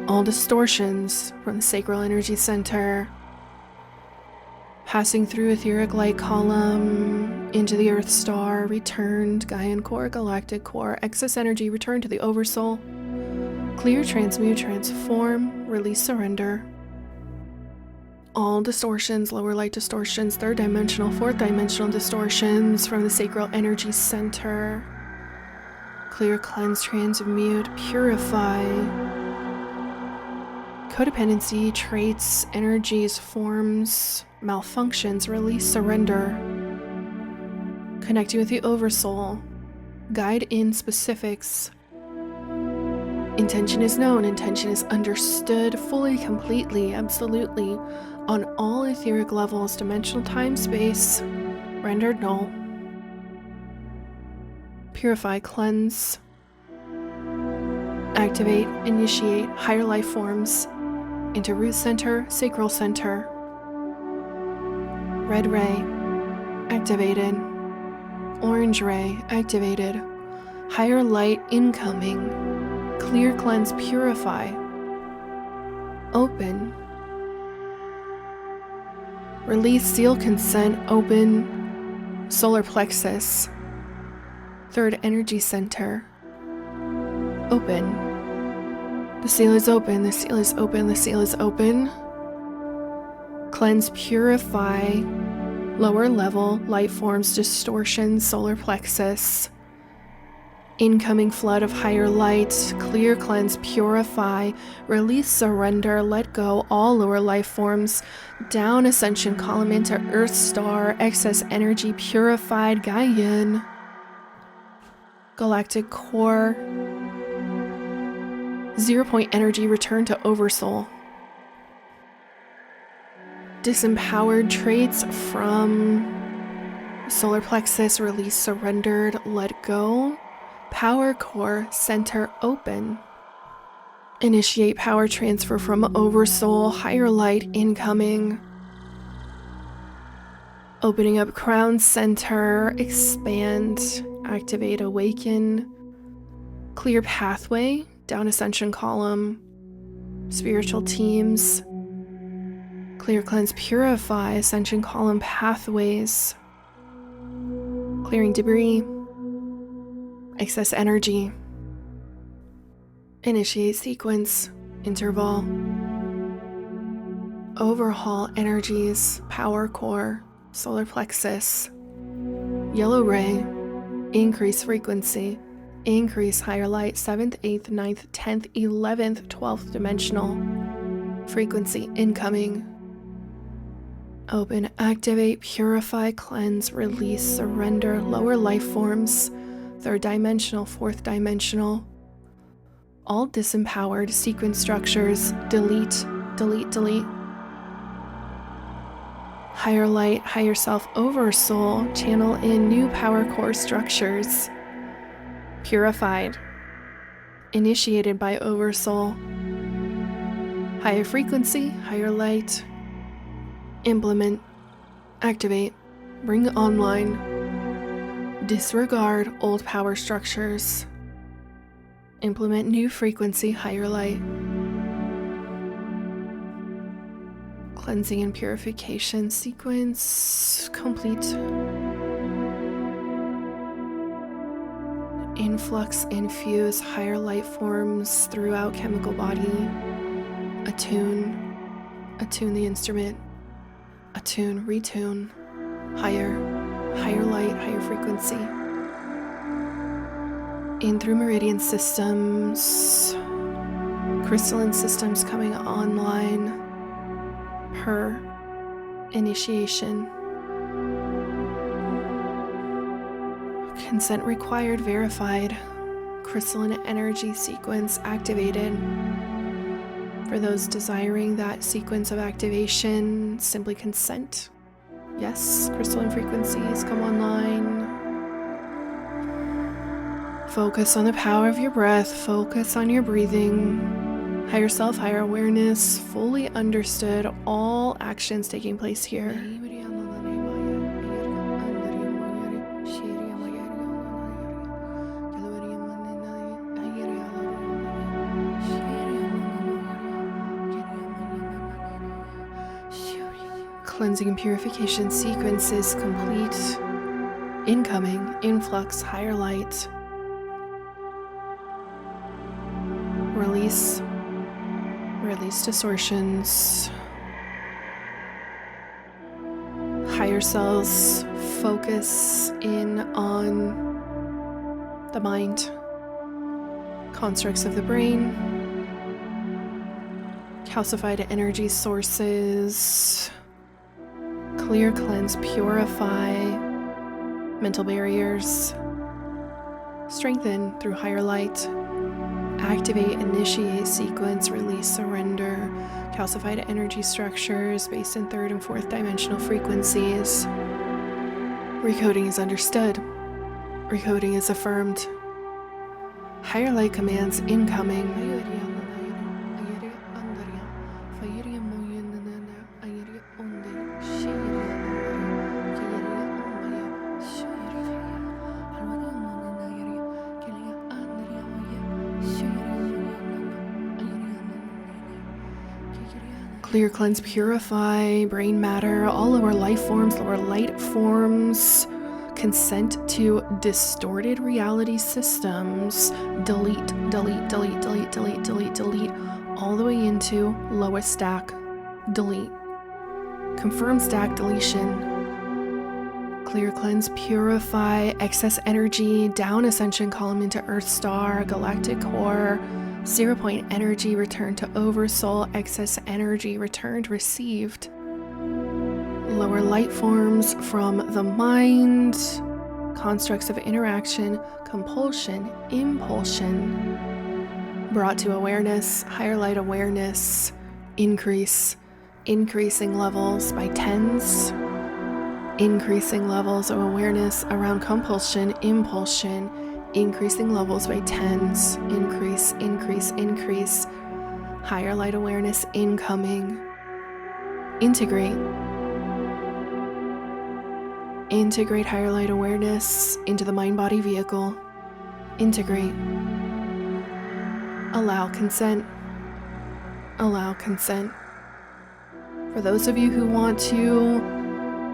All distortions from the sacral energy center. Passing through etheric light column into the earth star, returned, Gaian core, galactic core, excess energy returned to the Oversoul. Clear, transmute, transform, release, surrender. All distortions, lower light distortions, third dimensional, fourth dimensional distortions from the sacral energy center. Clear, cleanse, transmute, purify. Codependency, traits, energies, forms, malfunctions, release, surrender. Connecting with the Oversoul. Guide in specifics. Intention is known, intention is understood fully, completely, absolutely, on all etheric levels, dimensional time, space, rendered null. Purify, cleanse, activate, initiate higher life forms into root center, sacral center. Red ray, activated. Orange ray, activated. Higher light incoming. Clear, cleanse, purify. Open. Release, seal, consent, open. Solar plexus. Third energy center. Open. The seal is open, the seal is open, the seal is open. Cleanse, purify. Lower level, light forms, distortions, solar plexus. Incoming flood of higher light, clear, cleanse, purify, release, surrender, let go all lower life forms, down ascension column into earth star, excess energy purified, Gaian, galactic core, 0 point energy return to Oversoul. Disempowered traits from solar plexus, release, surrendered, let go. Power core center open. Initiate power transfer from Oversoul, higher light incoming. Opening up crown center, expand, activate, awaken. Clear pathway, down ascension column. Spiritual teams. Clear, cleanse, purify, ascension column pathways. Clearing debris. Excess energy. Initiate sequence. Interval. Overhaul energies. Power core. Solar plexus. Yellow ray. Increase frequency. Increase higher light. 7th, 8th, 9th, 10th, 11th, 12th dimensional. Frequency incoming. Open, activate, purify, cleanse, release, surrender. Lower life forms. 3rd dimensional, 4th dimensional. All disempowered sequence structures. Delete, delete, delete. Higher light, higher self, Oversoul. Channel in new power core structures. Purified. Initiated by Oversoul. Higher frequency, higher light. implement, activate, bring online, disregard old power structures, implement new frequency, higher light, cleansing and purification sequence complete. Influx, infuse higher light forms throughout chemical body. Attune the instrument. Attune, retune, higher light, higher frequency. In through meridian systems, crystalline systems coming online per initiation. Consent required, verified. Crystalline energy sequence activated. For those desiring that sequence of activation, simply consent. Yes, crystalline frequencies come online. Focus on the power of your breath. Focus on your breathing. Higher self, higher awareness, fully understood all actions taking place here. Cleansing and purification sequences complete. Incoming, influx, higher light. Release distortions. Higher selves focus in on the mind, constructs of the brain, calcified energy sources. Clear, cleanse, purify mental barriers, strengthen through higher light, activate, initiate, sequence, release, surrender, calcified energy structures based in third and fourth dimensional frequencies. Recoding is understood. Recoding is affirmed. Higher light commands incoming. Clear, cleanse, purify, brain matter, all lower life forms, lower light forms. Consent to distorted reality systems. Delete, all the way into lowest stack. Delete. Confirm stack deletion. Clear, cleanse, purify, excess energy, down ascension column into Earth Star, galactic core. 0 point energy returned to Oversoul, excess energy returned, received. Lower light forms from the mind, constructs of interaction, compulsion, impulsion, brought to awareness, higher light awareness, increasing levels by tens, increasing levels of awareness around compulsion, impulsion, increasing levels by tens, increase, higher light awareness incoming. Integrate higher light awareness into the mind-body vehicle. Integrate. Allow consent. For those of you who want to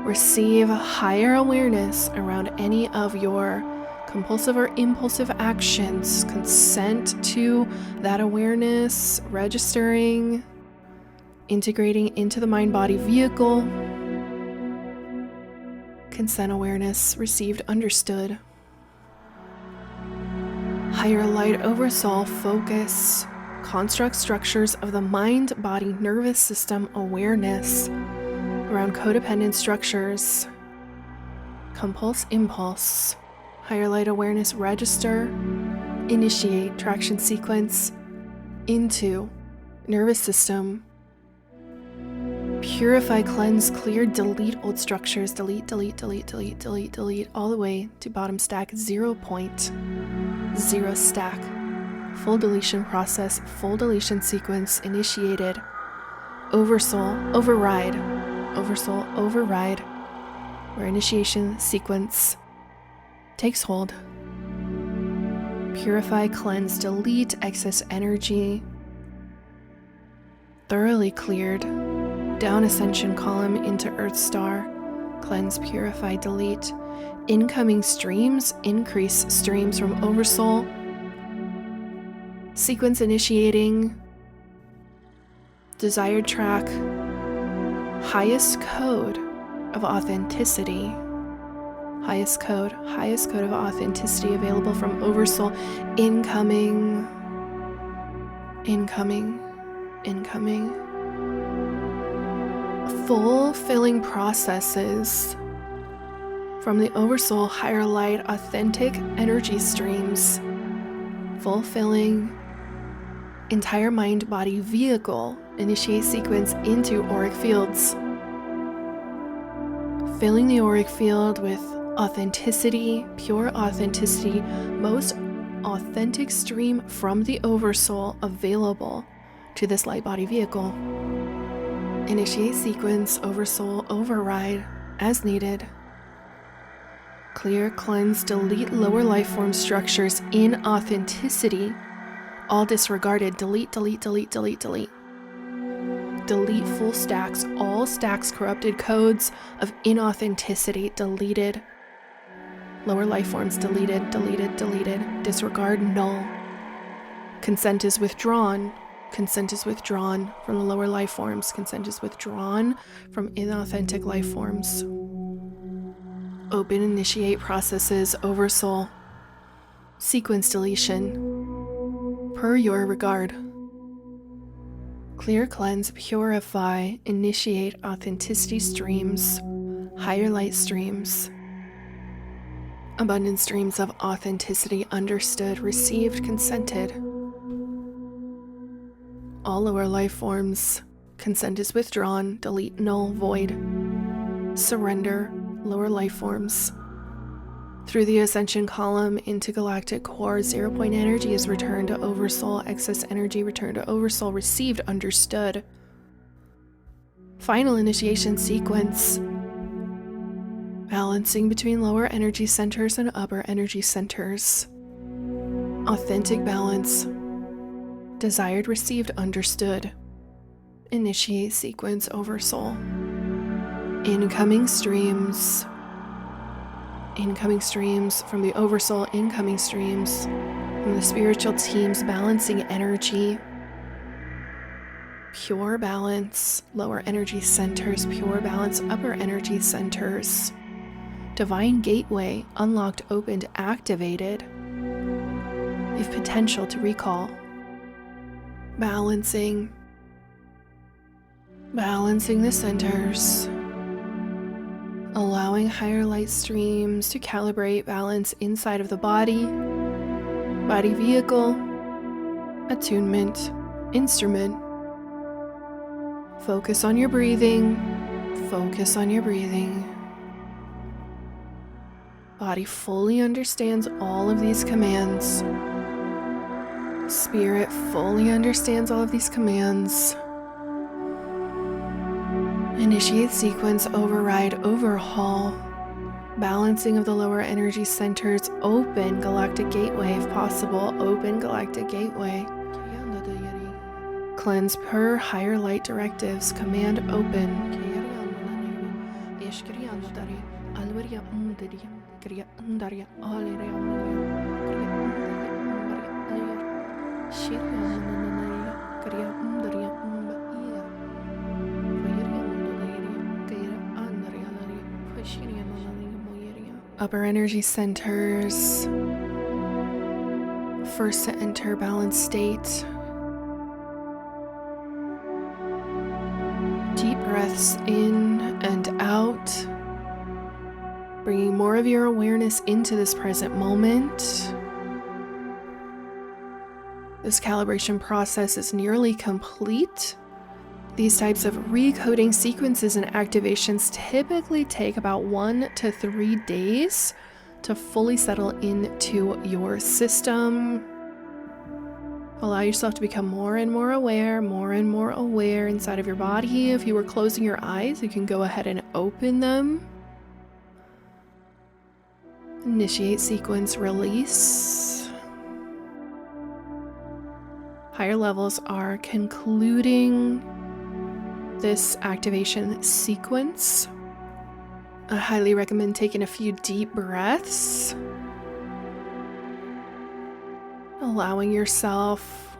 receive higher awareness around any of your compulsive or impulsive actions, consent to that awareness, registering, integrating into the mind-body vehicle. Consent awareness received, understood. Higher light oversoul focus, construct structures of the mind, body, nervous system awareness around codependent structures. Compulse, impulse. Higher light awareness register, initiate traction sequence into nervous system. Purify, cleanse, clear, delete old structures, delete, all the way to bottom stack, 0 point, 0 stack. Full deletion process, full deletion sequence initiated. Oversoul, override. Oversoul override, where initiation sequence takes hold. Purify, cleanse, delete excess energy. Thoroughly cleared. Down ascension column into Earth Star. Cleanse, purify, delete. Incoming streams, increase streams from Oversoul. Sequence initiating. Desired track. Highest code of authenticity. Highest code of authenticity available from Oversoul. Incoming. Fulfilling processes from the Oversoul Higher Light authentic energy streams. Fulfilling entire mind-body vehicle. Initiate sequence into auric fields. Filling the auric field with authenticity, pure authenticity, most authentic stream from the Oversoul available to this light body vehicle. Initiate sequence, Oversoul override as needed. Clear, cleanse, delete lower life form structures in authenticity. All disregarded. Delete. Delete full stacks. All stacks corrupted codes of inauthenticity deleted. Lower life forms deleted. Disregard null. Consent is withdrawn. Consent is withdrawn from the lower life forms. Consent is withdrawn from inauthentic life forms. Open, initiate processes, Oversoul. Sequence deletion. Per your regard. Clear, cleanse, purify, initiate authenticity streams, higher light streams. Abundant streams of authenticity understood, received, consented. All lower life forms, consent is withdrawn, delete, null, void, surrender, lower life forms. Through the ascension column into galactic core, 0 point energy is returned to Oversoul, excess energy returned to Oversoul, received, understood. Final initiation sequence. Balancing between lower energy centers and upper energy centers. Authentic balance. Desired, received, understood. Initiate sequence, Oversoul. Incoming streams. Incoming streams from the Oversoul, incoming streams from the spiritual teams, balancing energy. Pure balance, lower energy centers, pure balance, upper energy centers. Divine gateway, unlocked, opened, activated. You have potential to recall. Balancing the centers. Allowing higher light streams to calibrate balance inside of the body vehicle, attunement, instrument. Focus on your breathing. Body fully understands all of these commands. Spirit fully understands all of these commands. Initiate sequence, override, overhaul. Balancing of the lower energy centers. Open galactic gateway if possible. Open galactic gateway. Cleanse per higher light directives. Command open. Upper energy centers. First to enter balanced state. Deep breaths in and out. Bringing more of your awareness into this present moment. This calibration process is nearly complete. These types of recoding sequences and activations typically take about 1 to 3 days to fully settle into your system. Allow yourself to become more and more aware inside of your body. If you were closing your eyes, you can go ahead and open them. Initiate sequence release. Higher levels are concluding this activation sequence. I highly recommend taking a few deep breaths. Allowing yourself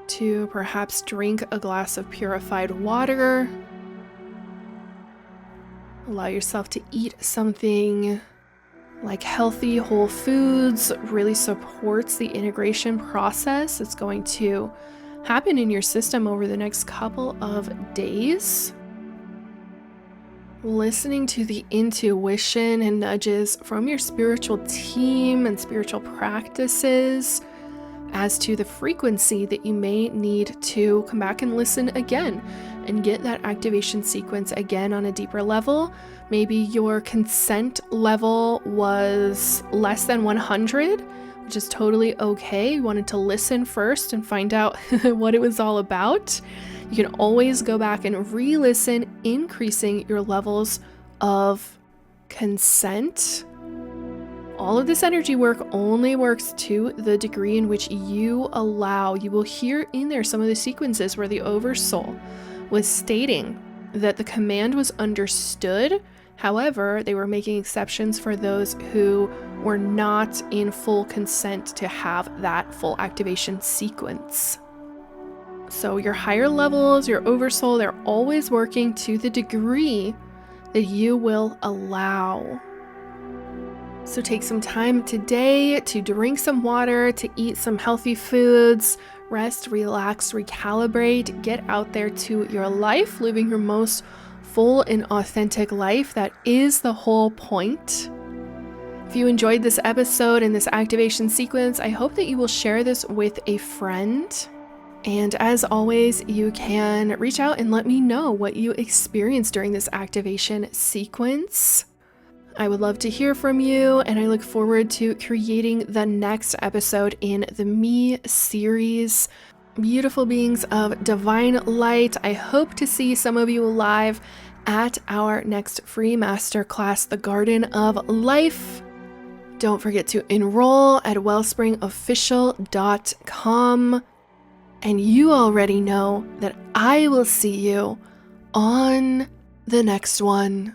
to perhaps drink a glass of purified water. Allow yourself to eat something like healthy whole foods. Really supports the integration process that's going to happen in your system over the next couple of days. Listening to the intuition and nudges from your spiritual team and spiritual practices as to the frequency that you may need to come back and listen again and get that activation sequence again on a deeper level. Maybe your consent level was less than 100, which is totally okay. You wanted to listen first and find out what it was all about. You can always go back and re-listen, increasing your levels of consent. All of this energy work only works to the degree in which you allow. You will hear in there some of the sequences where the Oversoul was stating that the command was understood. However, they were making exceptions for those who were not in full consent to have that full activation sequence. So your higher levels, your Oversoul, they're always working to the degree that you will allow. So take some time today to drink some water, to eat some healthy foods, rest, relax, recalibrate, get out there to your life, living your most full and authentic life. That is the whole point. If you enjoyed this episode and this activation sequence, I hope that you will share this with a friend. And as always, you can reach out and let me know what you experienced during this activation sequence. I would love to hear from you, and I look forward to creating the next episode in the Me series. Beautiful beings of divine light, I hope to see some of you live at our next free masterclass, The Garden of Life. Don't forget to enroll at wellspringofficial.com. And you already know that I will see you on the next one.